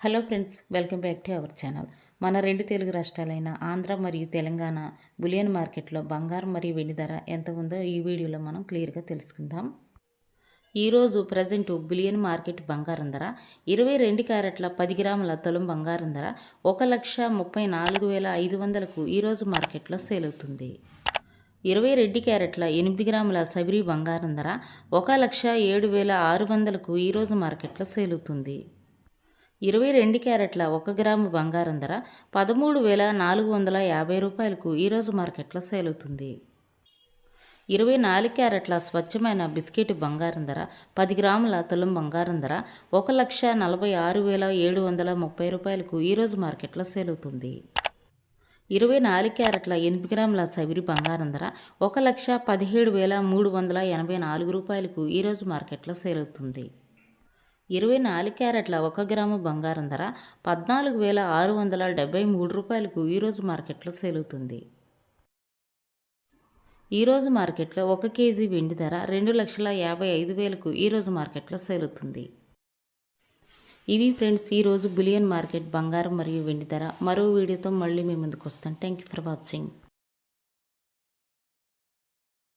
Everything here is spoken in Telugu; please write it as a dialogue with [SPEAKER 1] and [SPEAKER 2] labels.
[SPEAKER 1] Hello friends, welcome back to our channel. మన రెండు తెలుగు రాష్ట్రాలైన ఆంధ్ర మరియు తెలంగాణ బులియన్ మార్కెట్లో బంగారం మరియు వెండి ధర ఎంత ఉందో ఈ వీడియోలో మనం క్లియర్గా తెలుసుకుందాం. ఈరోజు ప్రజెంట్ బులియన్ మార్కెట్ బంగారం ధర 22 క్యారెట్ల 10 గ్రాముల తులం బంగారం ధర 1,34,500కు ఈరోజు మార్కెట్లో సేల్ అవుతుంది. 22 క్యారెట్ల 8 గ్రాముల సబిరి బంగారం ధర 1,07,600కు ఈరోజు మార్కెట్లో సేల్ అవుతుంది. 22 క్యారెట్ల 1 గ్రాము బంగారం ధర 13,450 రూపాయలకు ఈరోజు మార్కెట్లో సేల్ అవుతుంది. 24 క్యారెట్ల స్వచ్ఛమైన బిస్కెట్ బంగారం ధర 10 గ్రాముల తులం బంగారం ధర 1,46,730 రూపాయలకు ఈరోజు మార్కెట్లో సేల్ అవుతుంది. 24 క్యారెట్ల 8 గ్రాముల సబిరి బంగారం ధర 1,17,384 రూపాయలకు ఈరోజు మార్కెట్లో సేల్ అవుతుంది. 24 క్యారెట్ల 1 గ్రాము బంగారం ధర 14,673 రూపాయలకు ఈరోజు మార్కెట్లో సేల్ అవుతుంది. ఈరోజు మార్కెట్లో 1 కేజీ వెండి ధర 2,55,000కు ఈరోజు మార్కెట్లో సేల్ అవుతుంది. ఇవి ఫ్రెండ్స్ ఈరోజు బులియన్ మార్కెట్ బంగారం మరియు వెండి ధర. మరో వీడియోతో మళ్ళీ మీ ముందుకు వస్తాను. Thank you for watching.